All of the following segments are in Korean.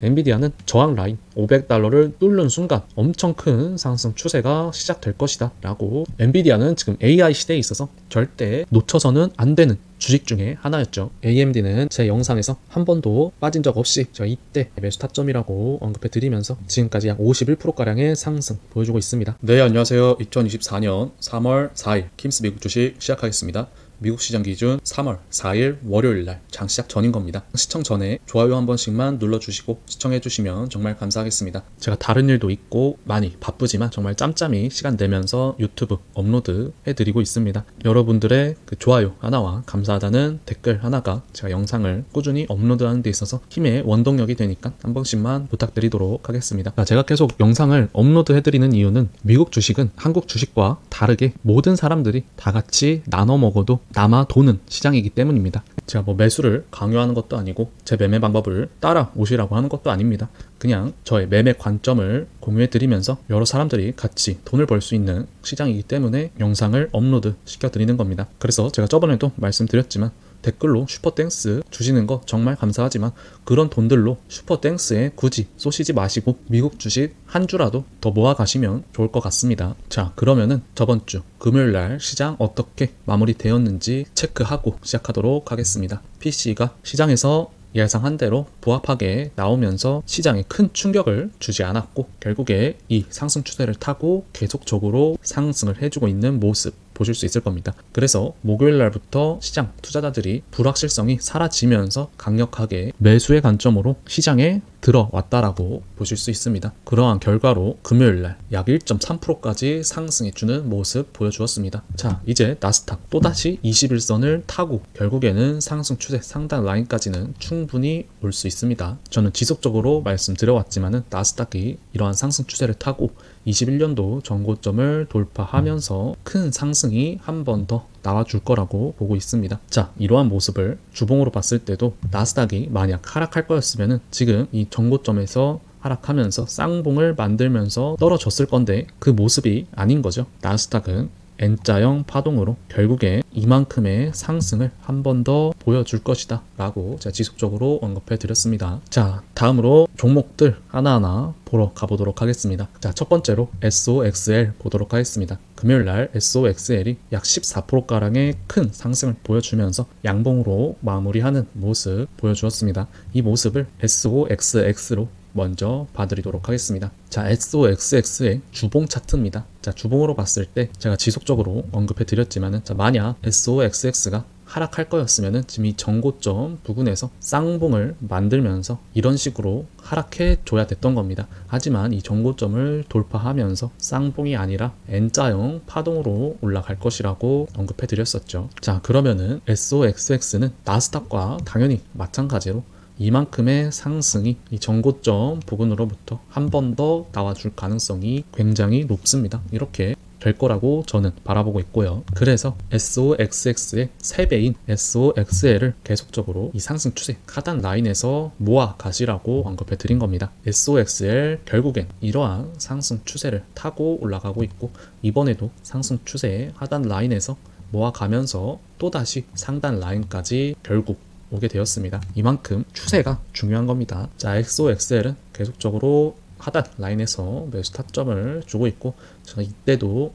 엔비디아는 저항 라인 500달러를 뚫는 순간 엄청 큰 상승 추세가 시작될 것이다 라고. 엔비디아는 지금 AI 시대에 있어서 절대 놓쳐서는 안 되는 주식 중에 하나였죠. AMD는 제 영상에서 한 번도 빠진 적 없이 저 이때 매수 타점이라고 언급해 드리면서 지금까지 약 51%가량의 상승 보여주고 있습니다. 네, 안녕하세요. 2024년 3월 4일 킴스 미국 주식 시작하겠습니다. 미국 시장 기준 3월 4일 월요일날 장시작 전인 겁니다. 시청 전에 좋아요 한 번씩만 눌러주시고 시청해주시면 정말 감사하겠습니다. 제가 다른 일도 있고 많이 바쁘지만 정말 짬짬이 시간 내면서 유튜브 업로드 해드리고 있습니다. 여러분들의 그 좋아요 하나와 감사하다는 댓글 하나가 제가 영상을 꾸준히 업로드하는 데 있어서 힘의 원동력이 되니까 한 번씩만 부탁드리도록 하겠습니다. 제가 계속 영상을 업로드 해드리는 이유는 미국 주식은 한국 주식과 다르게 모든 사람들이 다 같이 나눠 먹어도 남아 도는 시장이기 때문입니다. 제가 뭐 매수를 강요하는 것도 아니고 제 매매 방법을 따라 오시라고 하는 것도 아닙니다. 그냥 저의 매매 관점을 공유해 드리면서 여러 사람들이 같이 돈을 벌 수 있는 시장이기 때문에 영상을 업로드 시켜 드리는 겁니다. 그래서 제가 저번에도 말씀드렸지만 댓글로 슈퍼땡스 주시는 거 정말 감사하지만 그런 돈들로 슈퍼땡스에 굳이 쏘시지 마시고 미국 주식 한 주라도 더 모아 가시면 좋을 것 같습니다. 자, 그러면은 저번 주 금요일날 시장 어떻게 마무리되었는지 체크하고 시작하도록 하겠습니다. PC가 시장에서 예상한 대로 부합하게 나오면서 시장에 큰 충격을 주지 않았고 결국에 이 상승 추세를 타고 계속적으로 상승을 해주고 있는 모습 보실 수 있을 겁니다. 그래서 목요일 날부터 시장 투자자들이 불확실성이 사라지면서 강력하게 매수의 관점으로 시장에 들어왔다라고 보실 수 있습니다. 그러한 결과로 금요일 날 약 1.3%까지 상승해주는 모습 보여주었습니다. 자, 이제 나스닥 또다시 21선을 타고 결국에는 상승 추세 상단 라인까지는 충분히 올 수 있습니다. 저는 지속적으로 말씀드려왔지만은 나스닥이 이러한 상승 추세를 타고 21년도 전고점을 돌파하면서 큰 상승이 한 번 더 나와줄 거라고 보고 있습니다. 자, 이러한 모습을 주봉으로 봤을 때도 나스닥이 만약 하락할 거였으면 지금 이 전고점에서 하락하면서 쌍봉을 만들면서 떨어졌을 건데 그 모습이 아닌 거죠. 나스닥은 N자형 파동으로 결국에 이만큼의 상승을 한 번 더 보여줄 것이다 라고 제가 지속적으로 언급해 드렸습니다. 자, 다음으로 종목들 하나하나 보러 가보도록 하겠습니다. 자, 첫 번째로 SOXL 보도록 하겠습니다. 금요일날 SOXL이 약 14%가량의 큰 상승을 보여주면서 양봉으로 마무리하는 모습 보여주었습니다. 이 모습을 SOXX로 먼저 봐드리도록 하겠습니다. 자, SOXX의 주봉 차트입니다. 자, 주봉으로 봤을 때 제가 지속적으로 언급해 드렸지만은 자, 만약 SOXX가 하락할 거였으면은 지금 이 전고점 부근에서 쌍봉을 만들면서 이런 식으로 하락해 줘야 됐던 겁니다. 하지만 이 전고점을 돌파하면서 쌍봉이 아니라 N자형 파동으로 올라갈 것이라고 언급해 드렸었죠. 자, 그러면은 SOXX는 나스닥과 당연히 마찬가지로 이만큼의 상승이 이 전고점 부근으로부터 한 번 더 나와줄 가능성이 굉장히 높습니다. 이렇게 될 거라고 저는 바라보고 있고요. 그래서 SOXX의 3배인 SOXL을 계속적으로 이 상승 추세 하단 라인에서 모아 가시라고 언급해 드린 겁니다. SOXL 결국엔 이러한 상승 추세를 타고 올라가고 있고 이번에도 상승 추세의 하단 라인에서 모아 가면서 또다시 상단 라인까지 결국 오게 되었습니다. 이만큼 추세가 중요한 겁니다. 자, SOXL은 계속적으로 하단 라인에서 매수 타점을 주고 있고 제가 이때도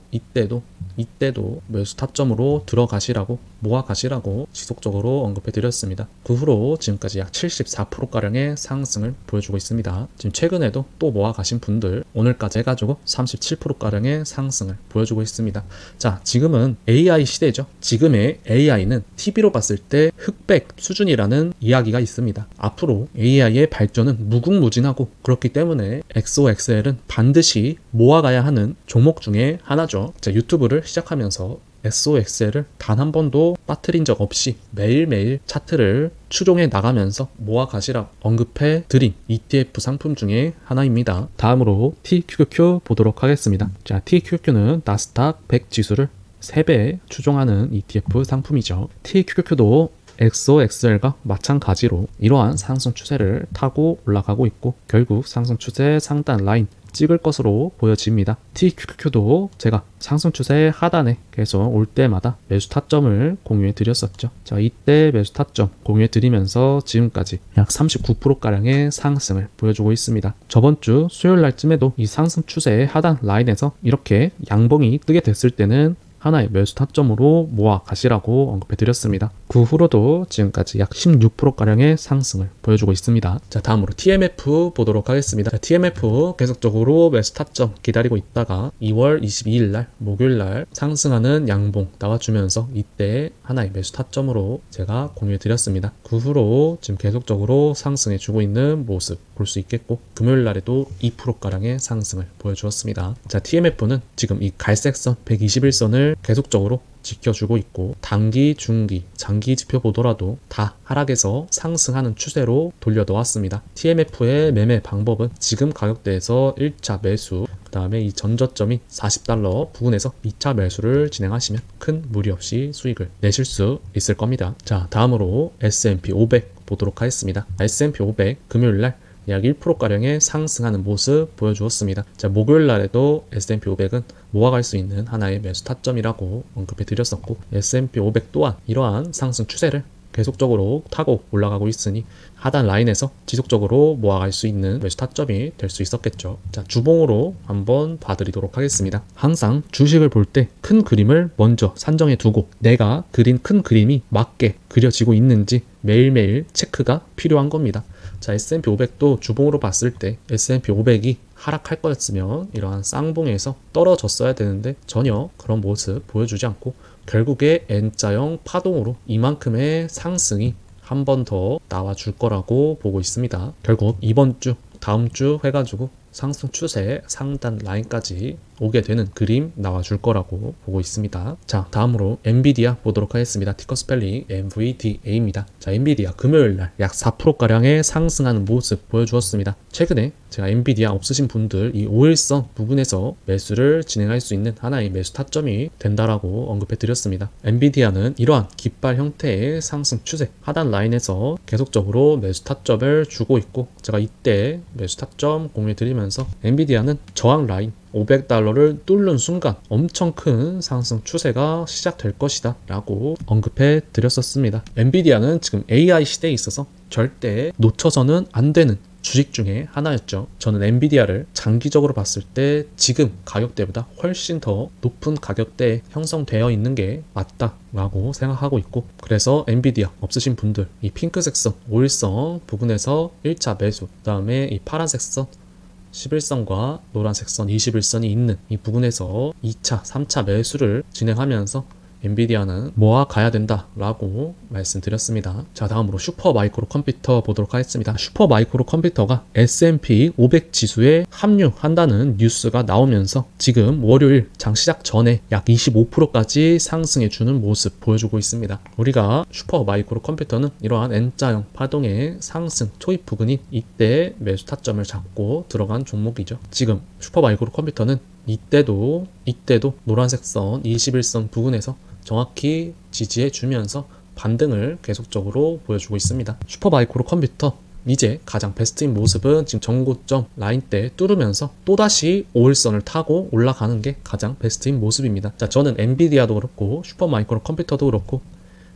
매수 타점으로 들어가시라고 모아 가시라고 지속적으로 언급해 드렸습니다. 그 후로 지금까지 약 74%가량의 상승을 보여주고 있습니다. 지금 최근에도 또 모아 가신 분들 오늘까지 해가지고 37%가량의 상승을 보여주고 있습니다. 자, 지금은 AI 시대죠. 지금의 AI는 TV로 봤을 때 흑백 수준이라는 이야기가 있습니다. 앞으로 AI의 발전은 무궁무진하고 그렇기 때문에 SOXL은 반드시 모아가야 하는 종목 중에 하나죠. 자, 유튜브를 시작하면서 SOXL을 단 한 번도 빠뜨린 적 없이 매일매일 차트를 추종해 나가면서 모아 가시라 언급해 드린 ETF 상품 중에 하나입니다. 다음으로 TQQQ 보도록 하겠습니다. 자, TQQQ는 나스닥 100 지수를 3배 추종하는 ETF 상품이죠. TQQQ도 SOXL과 마찬가지로 이러한 상승 추세를 타고 올라가고 있고 결국 상승 추세 상단 라인 찍을 것으로 보여집니다. TQQQ도 제가 상승 추세 하단에 계속 올 때마다 매수 타점을 공유해 드렸었죠. 자, 이때 매수 타점 공유해 드리면서 지금까지 약 39%가량의 상승을 보여주고 있습니다. 저번 주 수요일 날쯤에도 이 상승 추세의 하단 라인에서 이렇게 양봉이 뜨게 됐을 때는 하나의 매수 타점으로 모아 가시라고 언급해 드렸습니다. 그 후로도 지금까지 약 16%가량의 상승을 보여주고 있습니다. 자, 다음으로 TMF 보도록 하겠습니다. 자, TMF 계속적으로 매수 타점 기다리고 있다가 2월 22일 날 목요일 날 상승하는 양봉 나와주면서 이때 하나의 매수 타점으로 제가 공유해 드렸습니다. 그 후로 지금 계속적으로 상승해 주고 있는 모습 볼 수 있겠고, 금요일 날에도 2%가량의 상승을 보여주었습니다. 자, TMF는 지금 이 갈색선 121선을 계속적으로 지켜주고 있고, 단기, 중기, 장기 지표 보더라도 다 하락에서 상승하는 추세로 돌려놓았습니다. TMF의 매매 방법은 지금 가격대에서 1차 매수, 그 다음에 이 전저점이 $40 부근에서 2차 매수를 진행하시면 큰 무리 없이 수익을 내실 수 있을 겁니다. 자, 다음으로 S&P 500 보도록 하겠습니다. S&P 500 금요일날 약 1%가량의 상승하는 모습 보여주었습니다. 자, 목요일 날에도 S&P 500은 모아갈 수 있는 하나의 매수 타점이라고 언급해 드렸었고, S&P 500 또한 이러한 상승 추세를 계속적으로 타고 올라가고 있으니 하단 라인에서 지속적으로 모아갈 수 있는 매수 타점이 될 수 있었겠죠. 자, 주봉으로 한번 봐드리도록 하겠습니다. 항상 주식을 볼 때 큰 그림을 먼저 산정해 두고 내가 그린 큰 그림이 맞게 그려지고 있는지 매일매일 체크가 필요한 겁니다. 자, S&P 500도 주봉으로 봤을 때 S&P 500이 하락할 거였으면 이러한 쌍봉에서 떨어졌어야 되는데 전혀 그런 모습 보여주지 않고 결국에 N자형 파동으로 이만큼의 상승이 한 번 더 나와줄 거라고 보고 있습니다. 결국 이번 주, 다음 주 해가지고 상승 추세 상단 라인까지 오게 되는 그림 나와줄 거라고 보고 있습니다. 자, 다음으로 엔비디아 보도록 하겠습니다. 티커 스펠링 NVDA입니다. 자, 엔비디아 금요일날 약 4%가량의 상승하는 모습 보여주었습니다. 최근에 제가 엔비디아 없으신 분들 이 5일선 부분에서 매수를 진행할 수 있는 하나의 매수 타점이 된다라고 언급해 드렸습니다. 엔비디아는 이러한 깃발 형태의 상승 추세 하단 라인에서 계속적으로 매수 타점을 주고 있고, 제가 이때 매수 타점 공유해 드리면서 엔비디아는 저항 라인 $500를 뚫는 순간 엄청 큰 상승 추세가 시작될 것이다 라고 언급해 드렸었습니다. 엔비디아는 지금 AI 시대에 있어서 절대 놓쳐서는 안 되는 주식 중에 하나였죠. 저는 엔비디아를 장기적으로 봤을 때 지금 가격대보다 훨씬 더 높은 가격대에 형성되어 있는 게 맞다라고 생각하고 있고, 그래서 엔비디아 없으신 분들 이 핑크색 선 5일선 부분에서 1차 매수, 그 다음에 이 파란색 선 11선과 노란색 선 21선이 있는 이 부분에서 2차, 3차 매수를 진행하면서 엔비디아는 모아 가야 된다라고 말씀드렸습니다. 자, 다음으로 슈퍼 마이크로 컴퓨터 보도록 하겠습니다. 슈퍼 마이크로 컴퓨터가 S&P 500 지수에 합류한다는 뉴스가 나오면서 지금 월요일 장 시작 전에 약 25%까지 상승해주는 모습 보여주고 있습니다. 우리가 슈퍼 마이크로 컴퓨터는 이러한 N자형 파동의 상승 초입 부근인 이때 매수 타점을 잡고 들어간 종목이죠. 지금 슈퍼 마이크로 컴퓨터는 이때도 노란색 선 21선 부근에서 정확히 지지해 주면서 반등을 계속적으로 보여주고 있습니다. 슈퍼마이크로 컴퓨터 이제 가장 베스트인 모습은 지금 전고점 라인대 뚫으면서 또다시 5일선을 타고 올라가는 게 가장 베스트인 모습입니다. 자, 저는 엔비디아도 그렇고 슈퍼마이크로 컴퓨터도 그렇고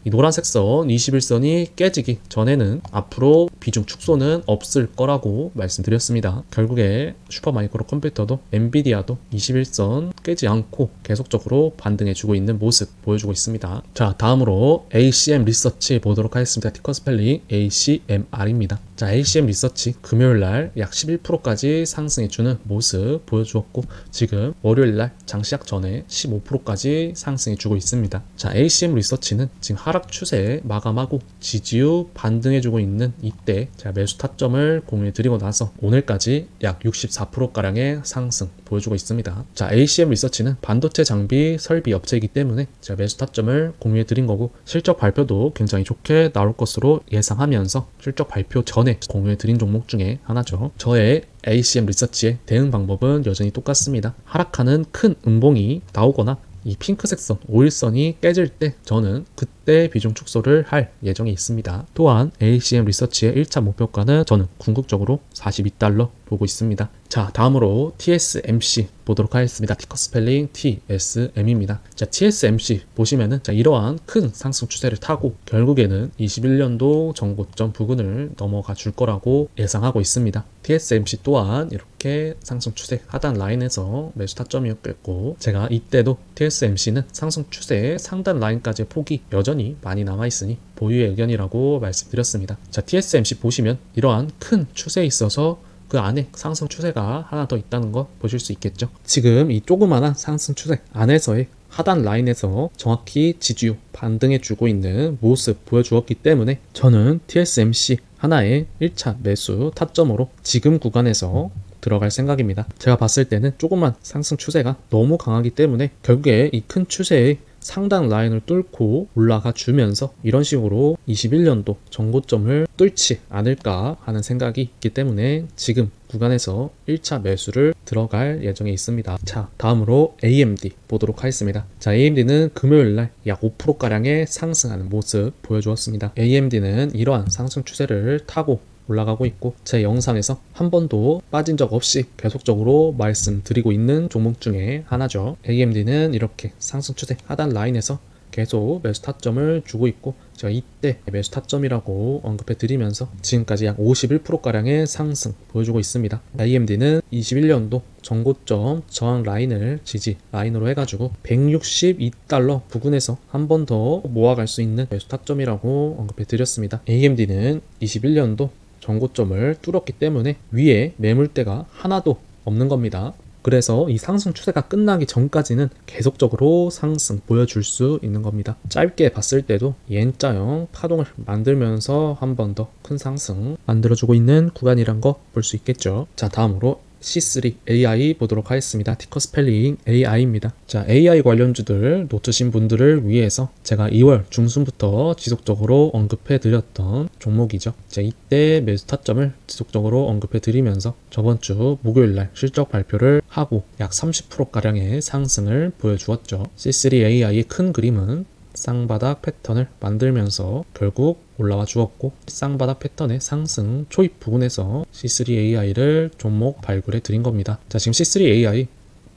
이 노란색 선 21선이 깨지기 전에는 앞으로 비중 축소는 없을 거라고 말씀드렸습니다. 결국에 슈퍼마이크로 컴퓨터도 엔비디아도 21선 깨지 않고 계속적으로 반등해주고 있는 모습 보여주고 있습니다. 자, 다음으로 ACM 리서치 보도록 하겠습니다. 티커 스펠링 ACMR입니다. 자, ACM 리서치 금요일날 약 11%까지 상승해주는 모습 보여주었고, 지금 월요일날 장 시작 전에 15%까지 상승해주고 있습니다. 자, ACM 리서치는 지금 하락 추세 마감하고 지지후 반등해주고 있는 이때 제가 매수 타점을 공유해드리고 나서 오늘까지 약 64%가량의 상승 보여주고 있습니다. 자, ACM 리서치는 반도체 장비 설비 업체이기 때문에 제가 매수 타점을 공유해드린 거고, 실적 발표도 굉장히 좋게 나올 것으로 예상하면서 실적 발표 전에 공유해드린 종목 중에 하나죠. 저의 ACM 리서치의 대응 방법은 여전히 똑같습니다. 하락하는 큰 음봉이 나오거나 이 핑크색 선 5일선이 깨질 때 저는 그때 이때 비중 축소를 할 예정이 있습니다. 또한 ACM 리서치의 1차 목표가는 저는 궁극적으로 $42 보고 있습니다. 자, 다음으로 TSMC 보도록 하겠습니다. 티커 스펠링 TSM입니다. 자, TSMC 보시면은 이러한 큰 상승 추세를 타고 결국에는 21년도 전고점 부근을 넘어가 줄 거라고 예상하고 있습니다. TSMC 또한 이렇게 상승 추세 하단 라인에서 매수 타점이었고, 제가 이때도 TSMC는 상승 추세의 상단 라인까지의 폭이 여전히 많이 남아있으니 보유의 의견이라고 말씀드렸습니다. 자, TSMC 보시면 이러한 큰 추세에 있어서 그 안에 상승 추세가 하나 더 있다는 거 보실 수 있겠죠. 지금 이 조그마한 상승 추세 안에서의 하단 라인에서 정확히 지지요 반등해 주고 있는 모습 보여주었기 때문에 저는 TSMC 하나의 1차 매수 타점으로 지금 구간에서 들어갈 생각입니다. 제가 봤을 때는 조그만 상승 추세가 너무 강하기 때문에 결국에 이 큰 추세의 상단 라인을 뚫고 올라가 주면서 이런 식으로 21년도 전고점을 뚫지 않을까 하는 생각이 있기 때문에 지금 구간에서 1차 매수를 들어갈 예정에 있습니다. 자, 다음으로 AMD 보도록 하겠습니다. 자, AMD는 금요일날 약 5%가량의 상승하는 모습 보여주었습니다. AMD는 이러한 상승 추세를 타고 올라가고 있고, 제 영상에서 한 번도 빠진 적 없이 계속적으로 말씀드리고 있는 종목 중에 하나죠. AMD는 이렇게 상승 추세 하단 라인에서 계속 매수 타점을 주고 있고, 제가 이때 매수 타점이라고 언급해 드리면서 지금까지 약 51%가량의 상승 보여주고 있습니다. AMD는 21년도 전고점 저항 라인을 지지 라인으로 해가지고 $162 부근에서 한 번 더 모아갈 수 있는 매수 타점이라고 언급해 드렸습니다. AMD는 21년도 전고점을 뚫었기 때문에 위에 매물대가 하나도 없는 겁니다. 그래서 이 상승 추세가 끝나기 전까지는 계속적으로 상승 보여줄 수 있는 겁니다. 짧게 봤을 때도 N자형 파동을 만들면서 한 번 더 큰 상승 만들어주고 있는 구간이란 거 볼 수 있겠죠. 자, 다음으로 C3AI 보도록 하겠습니다. 티커 스펠링 AI입니다. 자, AI 관련주들 놓치신 분들을 위해서 제가 2월 중순부터 지속적으로 언급해 드렸던 종목이죠. 자, 이때 매수 타점을 지속적으로 언급해 드리면서 저번 주 목요일날 실적 발표를 하고 약 30%가량의 상승을 보여주었죠. C3AI의 큰 그림은 쌍바닥 패턴을 만들면서 결국 올라와 주었고, 쌍바닥 패턴의 상승 초입 부분에서 C3AI를 종목 발굴해 드린 겁니다. 자, 지금 C3AI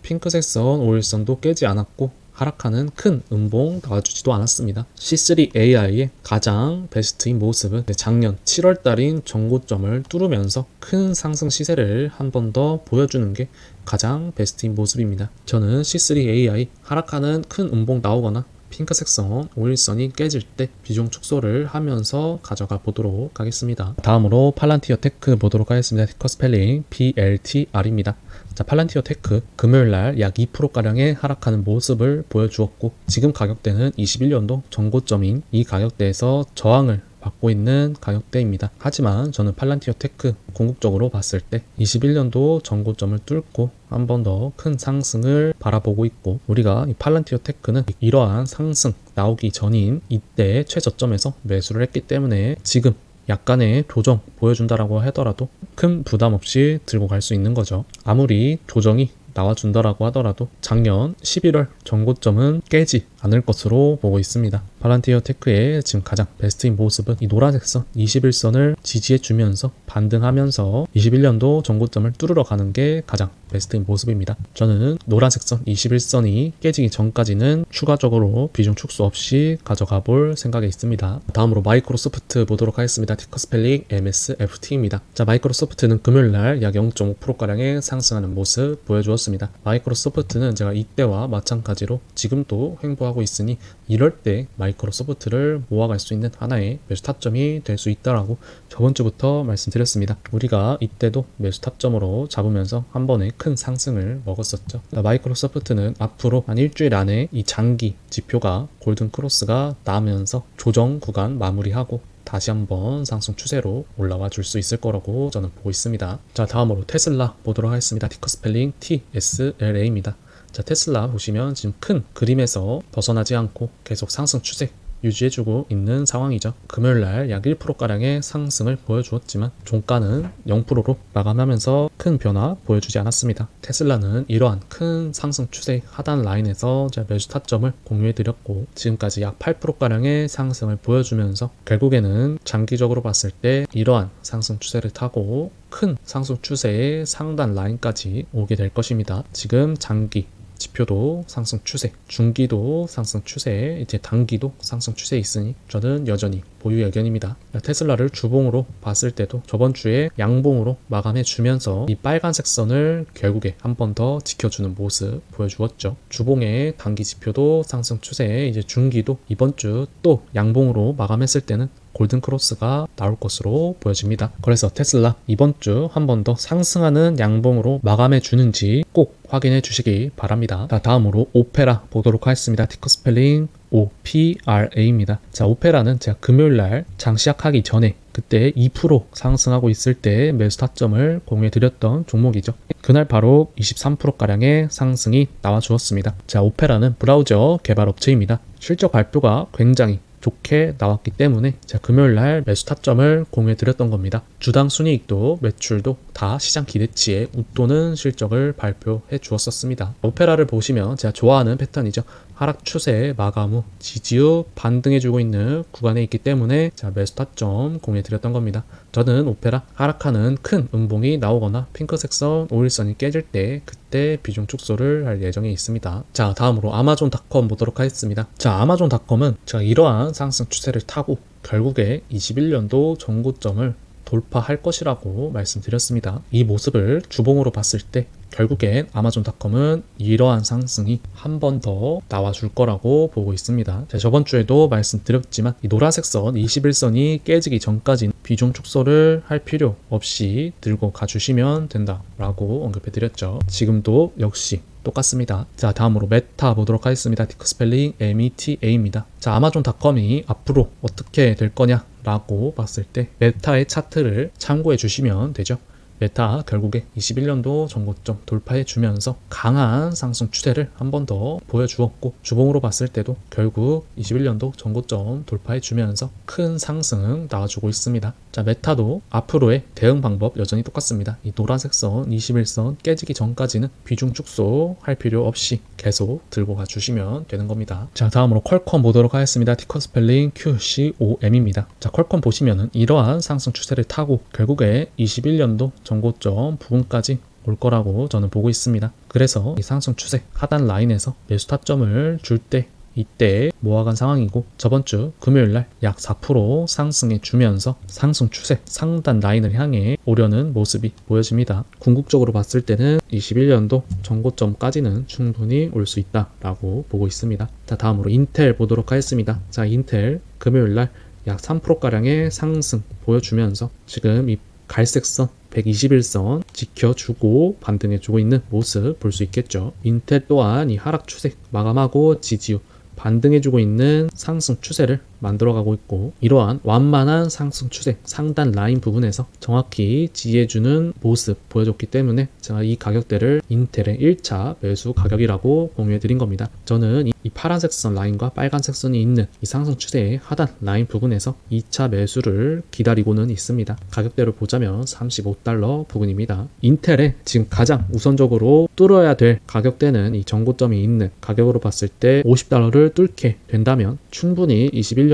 핑크색 선 5일선도 깨지 않았고 하락하는 큰 음봉 나와주지도 않았습니다. C3AI의 가장 베스트인 모습은 작년 7월달인 전고점을 뚫으면서 큰 상승 시세를 한 번 더 보여주는 게 가장 베스트인 모습입니다. 저는 C3AI 하락하는 큰 음봉 나오거나 핑크색 선 5일선이 깨질 때 비중 축소를 하면서 가져가 보도록 하겠습니다. 다음으로 팔란티어 테크 보도록 하겠습니다. 티커 스펠링 PLTR입니다. 자, 팔란티어 테크 금요일날 약 2%가량의 하락하는 모습을 보여주었고, 지금 가격대는 21년도 전고점인 이 가격대에서 저항을 받고 있는 가격대입니다. 하지만 저는 팔란티어 테크 궁극적으로 봤을 때 21년도 전고점을 뚫고 한 번 더 큰 상승을 바라보고 있고, 우리가 이 팔란티어 테크는 이러한 상승 나오기 전인 이때 최저점에서 매수를 했기 때문에 지금 약간의 조정 보여준다라고 하더라도 큰 부담 없이 들고 갈 수 있는 거죠. 아무리 조정이 나와준다라고 하더라도 작년 11월 전고점은 깨지 않을 것으로 보고 있습니다. 팔란티어 테크의 지금 가장 베스트인 모습은 이 노란색 선 21선을 지지해주면서 반등하면서 21년도 전고점을 뚫으러 가는 게 가장 베스트인 모습입니다. 저는 노란색 선 21선이 깨지기 전까지는 추가적으로 비중 축소 없이 가져가 볼 생각에 있습니다. 다음으로 마이크로소프트 보도록 하겠습니다. 티커 스펠링 MSFT입니다. 자, 마이크로소프트는 금요일날 약 0.5%가량의 상승하는 모습 보여주었습니다. 마이크로소프트는 제가 이때와 마찬가지로 지금도 횡보하고 있으니 이럴 때 마이크로소프트를 모아갈 수 있는 하나의 매수 타점이 될 수 있다라고 저번 주부터 말씀드렸습니다. 우리가 이때도 매수 타점으로 잡으면서 한 번에 큰 상승을 먹었었죠. 마이크로소프트는 앞으로 한 일주일 안에 이 장기 지표가 골든 크로스가 나면서 조정 구간 마무리하고 다시 한번 상승 추세로 올라와 줄 수 있을 거라고 저는 보고 있습니다. 자, 다음으로 테슬라 보도록 하겠습니다. 티커 스펠링 TSLA입니다. 자, 테슬라 보시면 지금 큰 그림에서 벗어나지 않고 계속 상승 추세 유지해주고 있는 상황이죠. 금요일날 약 1%가량의 상승을 보여주었지만 종가는 0%로 마감하면서 큰 변화 보여주지 않았습니다. 테슬라는 이러한 큰 상승 추세 하단 라인에서 매수 타점을 공유해드렸고 지금까지 약 8%가량의 상승을 보여주면서 결국에는 장기적으로 봤을 때 이러한 상승 추세를 타고 큰 상승 추세의 상단 라인까지 오게 될 것입니다. 지금 장기 지표도 상승 추세, 중기도 상승 추세, 이제 단기도 상승 추세에 있으니 저는 여전히 보유 의견입니다. 테슬라를 주봉으로 봤을 때도 저번 주에 양봉으로 마감해 주면서 이 빨간색 선을 결국에 한 번 더 지켜주는 모습 보여주었죠. 주봉의 단기 지표도 상승 추세, 이제 중기도 이번 주 또 양봉으로 마감했을 때는 골든 크로스가 나올 것으로 보여집니다. 그래서 테슬라 이번 주 한 번 더 상승하는 양봉으로 마감해 주는지 꼭 확인해 주시기 바랍니다. 다음으로 오페라 보도록 하겠습니다. 티커 스펠링 OPRA입니다. 자, 오페라는 제가 금요일날 장 시작하기 전에 그때 2% 상승하고 있을 때 매수 타점을 공유해 드렸던 종목이죠. 그날 바로 23%가량의 상승이 나와 주었습니다. 자, 오페라는 브라우저 개발 업체입니다. 실적 발표가 굉장히 좋게 나왔기 때문에 제가 금요일날 매수 타점을 공유해 드렸던 겁니다. 주당 순이익도 매출도 다 시장 기대치에 웃도는 실적을 발표해 주었었습니다. 오페라를 보시면 제가 좋아하는 패턴이죠. 하락 추세 마감 후 지지 후 반등해주고 있는 구간에 있기 때문에 제가 매수 타점 공유해 드렸던 겁니다. 저는 오페라 하락하는 큰 음봉이 나오거나 핑크색 선 5일선이 깨질 때 그때 비중 축소를 할 예정에 있습니다. 자, 다음으로 아마존닷컴 보도록 하겠습니다. 자, 아마존닷컴은 제가 이러한 상승 추세를 타고 결국에 21년도 전고점을 돌파할 것이라고 말씀드렸습니다. 이 모습을 주봉으로 봤을 때 결국엔 아마존닷컴은 이러한 상승이 한 번 더 나와줄 거라고 보고 있습니다. 저번 주에도 말씀드렸지만 이 노란색 선 21선이 깨지기 전까지는 비중 축소를 할 필요 없이 들고 가주시면 된다라고 언급해드렸죠. 지금도 역시 똑같습니다. 자, 다음으로 메타 보도록 하겠습니다. 티커 스펠링 META입니다. 자, 아마존닷컴이 앞으로 어떻게 될 거냐라고 봤을 때 메타의 차트를 참고해 주시면 되죠. 메타 결국에 21년도 전고점 돌파해 주면서 강한 상승 추세를 한 번 더 보여주었고 주봉으로 봤을 때도 결국 21년도 전고점 돌파해 주면서 큰 상승 나와주고 있습니다. 자, 메타도 앞으로의 대응 방법 여전히 똑같습니다. 이 노란색 선 21선 깨지기 전까지는 비중 축소 할 필요 없이 계속 들고 가 주시면 되는 겁니다. 자, 다음으로 퀄컴 보도록 하겠습니다. 티커 스펠링 QCOM입니다. 자, 퀄컴 보시면은 이러한 상승 추세를 타고 결국에 21년도 전고점 부분까지 올 거라고 저는 보고 있습니다. 그래서 이 상승 추세 하단 라인에서 매수 타점을 줄 때 이때 모아간 상황이고 저번 주 금요일날 약 4% 상승해 주면서 상승 추세 상단 라인을 향해 오려는 모습이 보여집니다. 궁극적으로 봤을 때는 21년도 전고점까지는 충분히 올 수 있다라고 보고 있습니다. 자, 다음으로 인텔 보도록 하겠습니다. 자, 인텔 금요일날 약 3%가량의 상승 보여주면서 지금 이 갈색선 121선 지켜주고 반등해주고 있는 모습 볼 수 있겠죠. 인텔 또한 이 하락 추세 마감하고 지지 후 반등해주고 있는 상승 추세를 만들어가고 있고 이러한 완만한 상승 추세 상단 라인 부분에서 정확히 지지해주는 모습 보여줬기 때문에 제가 이 가격대를 인텔의 1차 매수 가격이라고 공유해드린 겁니다. 저는 이 파란색 선 라인과 빨간색 선이 있는 이 상승 추세의 하단 라인 부분에서 2차 매수를 기다리고는 있습니다. 가격대로 보자면 35달러 부근입니다. 인텔의 지금 가장 우선적으로 뚫어야 될 가격대는 이 전고점이 있는 가격으로 봤을 때 50달러를 뚫게 된다면 충분히 21년도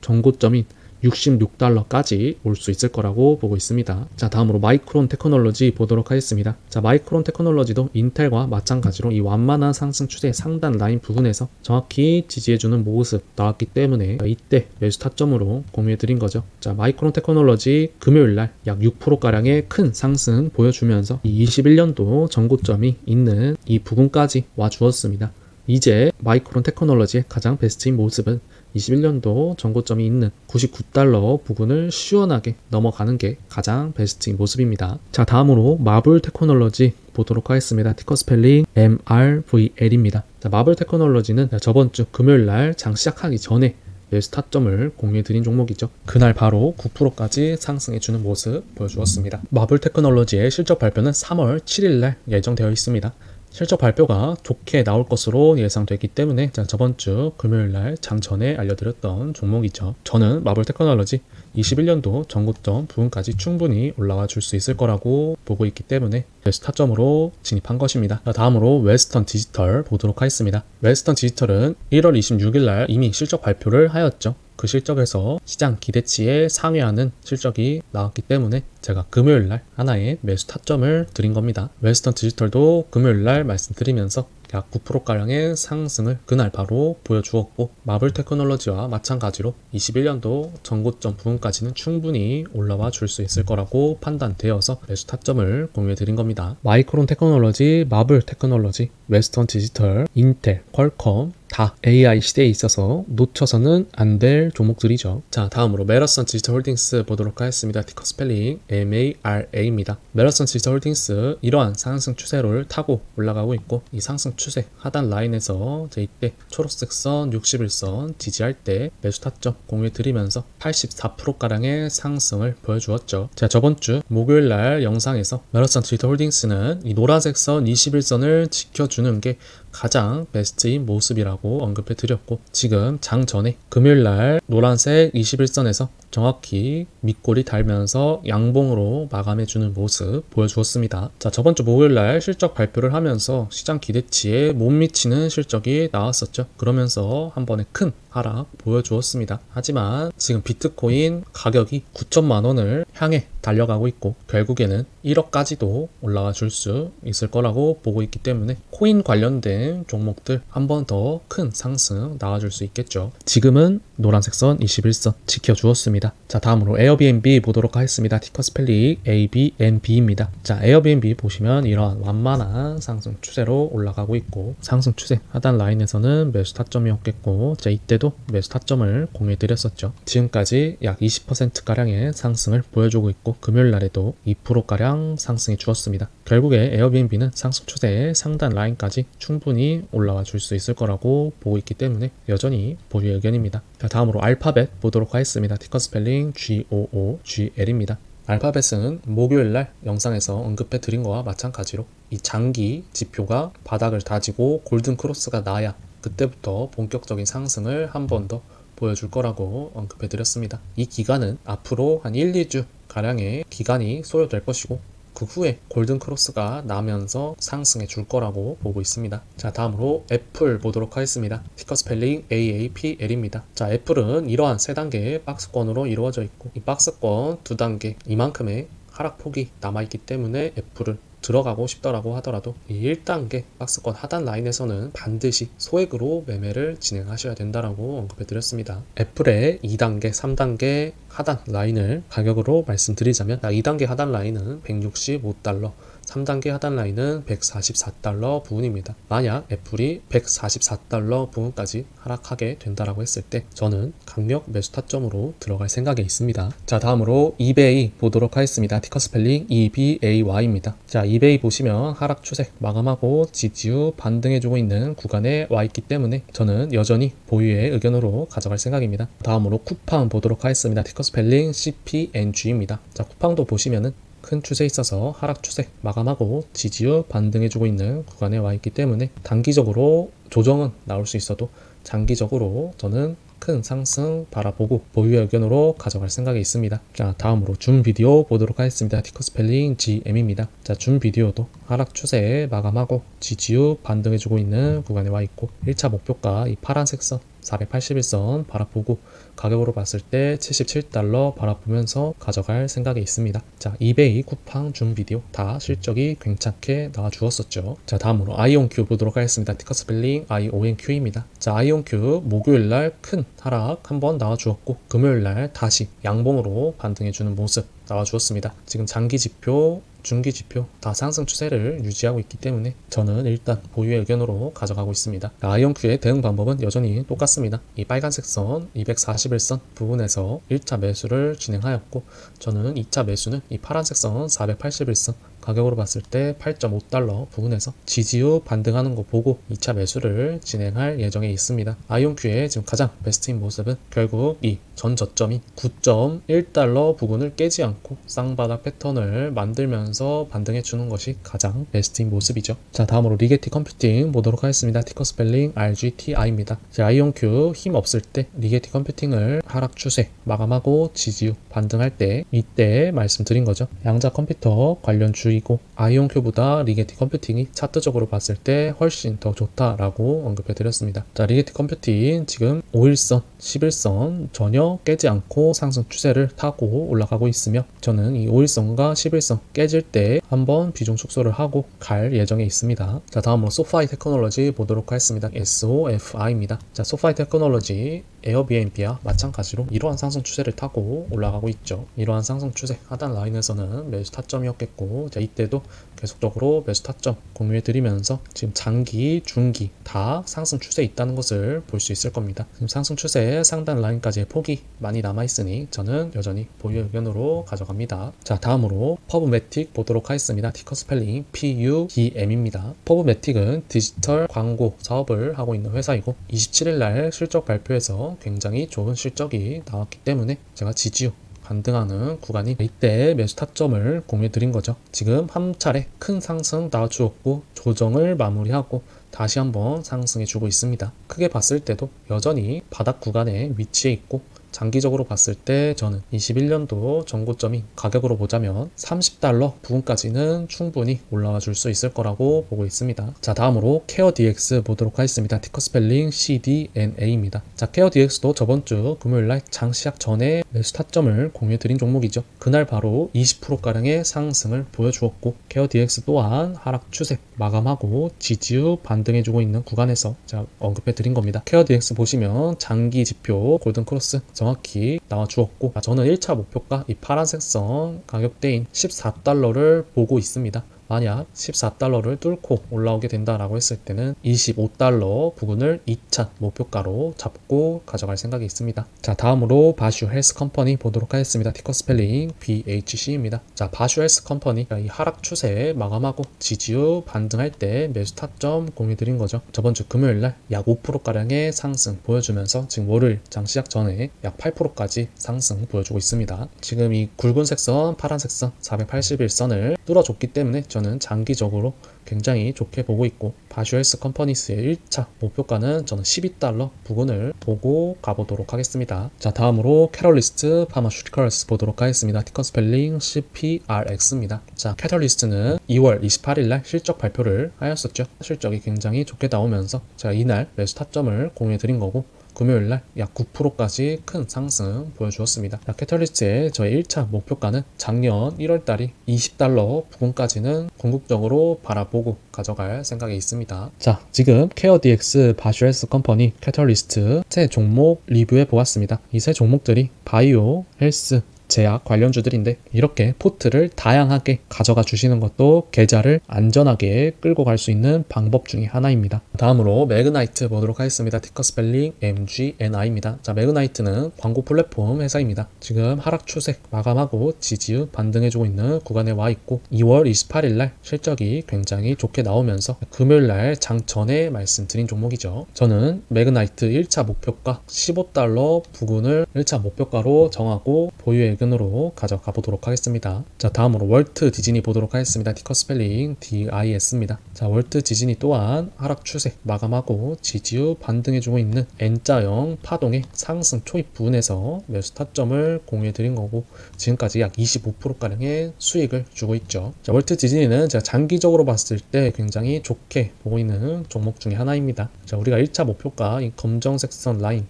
전고점인 66달러까지 올 수 있을 거라고 보고 있습니다. 자, 다음으로 마이크론 테크놀로지 보도록 하겠습니다. 자, 마이크론 테크놀로지도 인텔과 마찬가지로 이 완만한 상승 추세 상단 라인 부분에서 정확히 지지해주는 모습 나왔기 때문에 이때 매수 타점으로 공유해드린 거죠. 자, 마이크론 테크놀로지 금요일날 약 6%가량의 큰 상승 보여주면서 이 21년도 전고점이 있는 이 부분까지 와주었습니다. 이제 마이크론 테크놀로지의 가장 베스트인 모습은 21년도 전고점이 있는 99달러 부근을 시원하게 넘어가는 게 가장 베스트인 모습입니다. 자, 다음으로 마블 테크놀로지 보도록 하겠습니다. 티커 스펠링 MRVL입니다. 자, 마블 테크놀로지는 저번 주 금요일날 장 시작하기 전에 매수 타점을 공유해드린 종목이죠. 그날 바로 9%까지 상승해주는 모습 보여주었습니다. 마블 테크놀로지의 실적 발표는 3월 7일날 예정되어 있습니다. 실적 발표가 좋게 나올 것으로 예상되기 때문에 저번 주 금요일날 장 전에 알려드렸던 종목이죠. 저는 마블 테크놀로지 21년도 전고점 부분까지 충분히 올라와 줄 수 있을 거라고 보고 있기 때문에 매수 타점으로 진입한 것입니다. 다음으로 웨스턴 디지털 보도록 하겠습니다. 웨스턴 디지털은 1월 26일 날 이미 실적 발표를 하였죠. 그 실적에서 시장 기대치에 상회하는 실적이 나왔기 때문에 제가 금요일날 하나의 매수 타점을 드린 겁니다. 웨스턴 디지털도 금요일날 말씀드리면서 약 9%가량의 상승을 그날 바로 보여주었고, 마블 테크놀로지와 마찬가지로 21년도 전고점 부분까지는 충분히 올라와 줄 수 있을 거라고 판단되어서 매수 타점을 공유해 드린 겁니다. 마이크론 테크놀로지, 마블 테크놀로지, 웨스턴 디지털, 인텔, 퀄컴 다 AI 시대에 있어서 놓쳐서는 안 될 종목들이죠. 자, 다음으로 메러슨 디지털 홀딩스 보도록 하겠습니다. 티커 스펠링 MARA입니다. 메러슨 디지털 홀딩스 이러한 상승 추세를 타고 올라가고 있고, 이 상승 추세 하단 라인에서 이때 초록색 선 61선 지지할 때 매수 타점 공유해 드리면서 84%가량의 상승을 보여주었죠. 자, 저번 주 목요일 날 영상에서 메러슨 디지털 홀딩스는 이 노란색 선 21선을 지켜주는 게 가장 베스트인 모습이라고 언급해 드렸고, 지금 장 전에 금요일날 노란색 21선에서 정확히 밑골이 달면서 양봉으로 마감해주는 모습 보여주었습니다. 자, 저번주 목요일날 실적 발표를 하면서 시장 기대치에 못 미치는 실적이 나왔었죠. 그러면서 한 번에 큰 하락 보여주었습니다. 하지만 지금 비트코인 가격이 9천만 원을 향해 달려가고 있고, 결국에는 1억까지도 올라와 줄 수 있을 거라고 보고 있기 때문에 코인 관련된 종목들 한 번 더 큰 상승 나와줄 수 있겠죠. 지금은 노란색 선 21선 지켜주었습니다. 자, 다음으로 에어비앤비 보도록 하겠습니다. 티커 스펠링 ABNB입니다. 자, 에어비앤비 보시면 이러한 완만한 상승 추세로 올라가고 있고, 상승 추세 하단 라인에서는 매수 타점이었겠고, 자, 이때도 매수 타점을 공유해 드렸었죠. 지금까지 약 20%가량의 상승을 보여주고 있고, 금요일 날에도 2%가량 상승이 주었습니다. 결국에 에어비앤비는 상승 추세의 상단 라인까지 충분히 올라와 줄 수 있을 거라고 보고 있기 때문에 여전히 보유의 의견입니다. 자, 다음으로 알파벳 보도록 하겠습니다. 티커 스펠링 GOOGL입니다. 알파벳은 목요일날 영상에서 언급해 드린 거와 마찬가지로 이 장기 지표가 바닥을 다지고 골든 크로스가 나야 그때부터 본격적인 상승을 한 번 더 보여줄 거라고 언급해 드렸습니다. 이 기간은 앞으로 한 1, 2주 가량의 기간이 소요될 것이고, 그 후에 골든 크로스가 나면서 상승해 줄 거라고 보고 있습니다. 자, 다음으로 애플 보도록 하겠습니다. 티커 스펠링 AAPL입니다. 자, 애플은 이러한 3단계의 박스권으로 이루어져 있고, 이 박스권 2단계 이만큼의 하락폭이 남아있기 때문에 애플을 들어가고 싶더라고 하더라도 이 1단계 박스권 하단 라인에서는 반드시 소액으로 매매를 진행하셔야 된다라고 언급해 드렸습니다. 애플의 2단계, 3단계 하단 라인을 가격으로 말씀드리자면, 2단계 하단 라인은 165달러, 3단계 하단 라인은 144달러 부근입니다. 만약 애플이 144달러 부근까지 하락하게 된다라고 했을 때 저는 강력 매수 타점으로 들어갈 생각에 있습니다. 자, 다음으로 이베이 보도록 하겠습니다. 티커 스펠링 EBAY입니다. 자, 이베이 보시면 하락 추세 마감하고 지지 후 반등해주고 있는 구간에 와 있기 때문에 저는 여전히 보유의 의견으로 가져갈 생각입니다. 다음으로 쿠팡 보도록 하겠습니다. 티커 스펠링 CPNG입니다. 자, 쿠팡도 보시면은 큰 추세에 있어서 하락 추세 마감하고 지지 후 반등해주고 있는 구간에 와 있기 때문에 단기적으로 조정은 나올 수 있어도 장기적으로 저는 큰 상승 바라보고 보유의 의견으로 가져갈 생각이 있습니다. 자, 다음으로 줌 비디오 보도록 하겠습니다. 티커 스펠링 GM입니다. 자, 줌 비디오도 하락 추세에 마감하고 지지 후 반등해주고 있는 구간에 와 있고, 1차 목표가 이 파란색 선 481선 바라보고 가격으로 봤을 때 77달러 바라보면서 가져갈 생각이 있습니다. 자, 이베이, 쿠팡, 줌 비디오 다 실적이 괜찮게 나와 주었었죠. 자, 다음으로 아이온큐 보도록 하겠습니다. 티커 스펠링 IONQ입니다. 자, 아이온큐 목요일날 큰 하락 한번 나와 주었고, 금요일날 다시 양봉으로 반등해주는 모습 나와 주었습니다. 지금 장기 지표, 중기 지표 다 상승 추세를 유지하고 있기 때문에 저는 일단 보유의 의견으로 가져가고 있습니다. 아이온큐의 대응 방법은 여전히 똑같습니다. 이 빨간색 선 241선 부분에서 1차 매수를 진행하였고, 저는 2차 매수는 이 파란색 선 481선 가격으로 봤을 때 8.5달러 부근에서 지지 후 반등하는 거 보고 2차 매수를 진행할 예정에 있습니다. 아이온큐의 지금 가장 베스트인 모습은 결국 이 전 저점인 9.1달러 부근을 깨지 않고 쌍바닥 패턴을 만들면서 반등해 주는 것이 가장 베스트인 모습이죠. 자, 다음으로 리게티 컴퓨팅 보도록 하겠습니다. 티커 스펠링 RGTI입니다. 아이온큐 힘 없을 때 리게티 컴퓨팅을 하락 추세 마감하고 지지 후 반등할 때 이때 말씀드린 거죠. 양자 컴퓨터 관련 주이고 아이온큐보다 리게티 컴퓨팅이 차트적으로 봤을 때 훨씬 더 좋다라고 언급해 드렸습니다. 자, 리게티 컴퓨팅 지금 5일선, 11선 전혀 깨지 않고 상승 추세를 타고 올라가고 있으며 저는 이 5일선과 11선 깨질 때 한번 비중 축소를 하고 갈 예정에 있습니다. 자, 다음으로 소파이 테크놀로지 보도록 하겠습니다. SOFI입니다. 자, 소파이 테크놀로지 에어비앤비와 마찬가지로 이러한 상승 추세를 타고 올라가고 있죠. 이러한 상승 추세 하단 라인에서는 매수 타점이었겠고, 자, 이때도 계속적으로 매수 타점 공유해 드리면서 지금 장기, 중기 다 상승 추세에 있다는 것을 볼 수 있을 겁니다. 지금 상승 추세 상단 라인까지의 폭이 많이 남아 있으니 저는 여전히 보유 의견으로 가져갑니다. 자, 다음으로 퍼브매틱 보도록 하겠습니다. 티커 스펠링 PUDM입니다. 퍼브매틱은 디지털 광고 사업을 하고 있는 회사이고 27일날 실적 발표에서 굉장히 좋은 실적이 나왔기 때문에 제가 지지 후 반등하는 구간이 이때 매수 타점을 공유해 드린 거죠. 지금 한 차례 큰 상승 나와주었고 조정을 마무리하고 다시 한번 상승해 주고 있습니다. 크게 봤을 때도 여전히 바닥 구간에 위치해 있고 장기적으로 봤을 때 저는 21년도 전고점이 가격으로 보자면 30달러 부근까지는 충분히 올라와 줄 수 있을 거라고 보고 있습니다. 자, 다음으로 케어DX 보도록 하겠습니다. 티커 스펠링 CDNA입니다. 자, 케어DX도 저번주 금요일날 장 시작 전에 매수 타점을 공유해 드린 종목이죠. 그날 바로 20%가량의 상승을 보여주었고 케어DX 또한 하락 추세 마감하고 지지 후 반등해주고 있는 구간에서 제가 언급해 드린 겁니다. 케어DX 보시면 장기 지표 골든크로스 정확히 나와 주었고 저는 1차 목표가 이 파란색 선 가격대인 14달러를 보고 있습니다. 만약 14달러를 뚫고 올라오게 된다라고 했을 때는 25달러 부근을 2차 목표가로 잡고 가져갈 생각이 있습니다. 자, 다음으로 바슈 헬스 컴퍼니 보도록 하겠습니다. 티커 스펠링 BHC입니다. 자, 바슈 헬스 컴퍼니 이 하락 추세 마감하고 지지 후 반등할 때 매수 타점 공유 드린 거죠. 저번주 금요일날 약 5%가량의 상승 보여주면서 지금 월요일 장 시작 전에 약 8%까지 상승 보여주고 있습니다. 지금 이 굵은색 선, 파란색 선 481선을 뚫어줬기 때문에 저는 장기적으로 굉장히 좋게 보고 있고 바슈 헬스 컴퍼니스의 1차 목표가는 저는 12달러 부근을 보고 가보도록 하겠습니다. 자, 다음으로 캐럴리스트 파마슈티컬스 보도록 하겠습니다. 티커 스펠링 CPRX입니다. 자, 캐럴리스트는 2월 28일날 실적 발표를 하였었죠. 실적이 굉장히 좋게 나오면서 제가 이날 매수 타점을 공유해 드린 거고 금요일날 약 9%까지 큰 상승 보여주었습니다. 캐털리스트의 저의 1차 목표가는 작년 1월달이 20달러 부근까지는 궁극적으로 바라보고 가져갈 생각이 있습니다. 자, 지금 케어DX 바슈 헬스 컴퍼니 캐털리스트 세 종목 리뷰해 보았습니다. 이 세 종목들이 바이오, 헬스, 제약 관련주들인데 이렇게 포트를 다양하게 가져가 주시는 것도 계좌를 안전하게 끌고 갈 수 있는 방법 중에 하나입니다. 다음으로 매그나이트 보도록 하겠습니다. 티커 스펠링 MGNI입니다. 자, 매그나이트는 광고 플랫폼 회사입니다. 지금 하락 추세 마감하고 지지 후 반등해주고 있는 구간에 와 있고 2월 28일날 실적이 굉장히 좋게 나오면서 금요일날 장 전에 말씀드린 종목이죠. 저는 매그나이트 1차 목표가 15달러 부근을 1차 목표가로 정하고 보유액 으로 가져가 보도록 하겠습니다. 자, 다음으로 월트 디즈니 보도록 하겠습니다. 티커 스펠링 DIS입니다. 자, 월트 디즈니 또한 하락 추세 마감하고 지지 후 반등해주고 있는 N자형 파동의 상승 초입 부분에서 매수 타점을 공유해 드린 거고 지금까지 약 25%가량의 수익을 주고 있죠. 자, 월트 디즈니는 제가 장기적으로 봤을 때 굉장히 좋게 보고 있는 종목 중에 하나입니다. 자, 우리가 1차 목표가 이 검정색 선 라인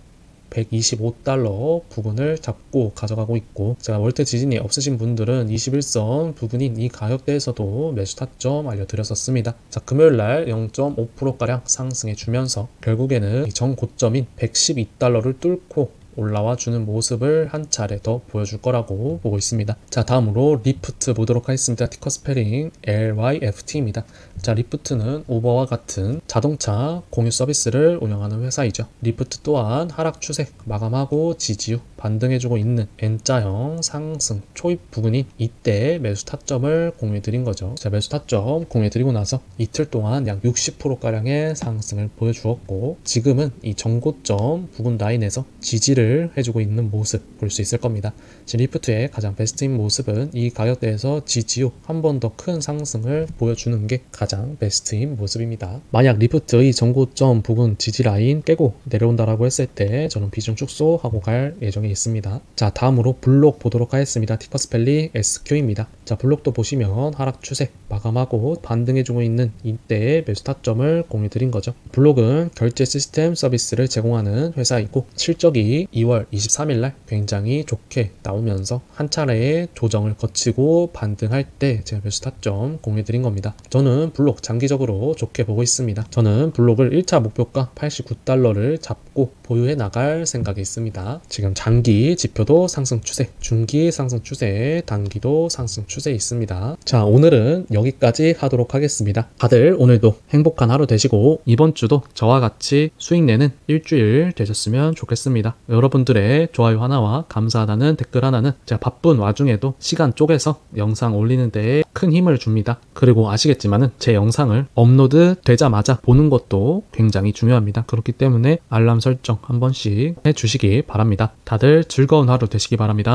125달러 부근을 잡고 가져가고 있고 제가 월트 디즈니 없으신 분들은 21선 부근인 이 가격대에서도 매수 타점 알려드렸었습니다. 자, 금요일날 0.5%가량 상승해 주면서 결국에는 전 고점인 112달러를 뚫고 올라와 주는 모습을 한 차례 더 보여줄 거라고 보고 있습니다. 자, 다음으로 리프트 보도록 하겠습니다. 티커 스페링 LYFT입니다. 자, 리프트는 우버와 같은 자동차 공유 서비스를 운영하는 회사이죠. 리프트 또한 하락 추세 마감하고 지지 후 반등해주고 있는 N자형 상승 초입 부근인 이때 매수 타점을 공유해드린 거죠. 자, 매수 타점 공유해드리고 나서 이틀 동안 약 60%가량의 상승을 보여주었고, 지금은 이 정고점 부근 라인에서 지지를 해주고 있는 모습 볼 수 있을 겁니다. 지금 리프트의 가장 베스트인 모습은 이 가격대에서 지지 후 한 번 더 큰 상승을 보여주는 게 가장 베스트인 모습입니다. 만약 리프트의 정고점 부근 지지 라인 깨고 내려온다라고 했을 때 저는 비중 축소하고 갈 예정에 있습니다. 자, 다음으로 블록 보도록 하겠습니다. 티퍼스펠리 SQ입니다. 자, 블록도 보시면 하락 추세 마감하고 반등해주고 있는 이때의 매수 타점을 공유드린 거죠. 블록은 결제 시스템 서비스를 제공하는 회사이고, 실적이 2월 23일날 굉장히 좋게 나오면서 한 차례의 조정을 거치고 반등할 때 제가 매수 타점 공유드린 겁니다. 저는 블록 장기적으로 좋게 보고 있습니다. 저는 블록을 1차 목표가 $89를 잡고 보유해 나갈 생각이 있습니다. 지금 장기 지표도 상승 추세, 중기 상승 추세, 단기도 상승 추세에 있습니다. 자, 오늘은 여기까지 하도록 하겠습니다. 다들 오늘도 행복한 하루 되시고 이번 주도 저와 같이 수익 내는 일주일 되셨으면 좋겠습니다. 여러분들의 좋아요 하나와 감사하다는 댓글 하나는 제가 바쁜 와중에도 시간 쪼개서 영상 올리는 데에 큰 힘을 줍니다. 그리고 아시겠지만은 제 영상을 업로드 되자마자 보는 것도 굉장히 중요합니다. 그렇기 때문에 알람 설정 한 번씩 해주시기 바랍니다. 다들 즐거운 하루 되시기 바랍니다.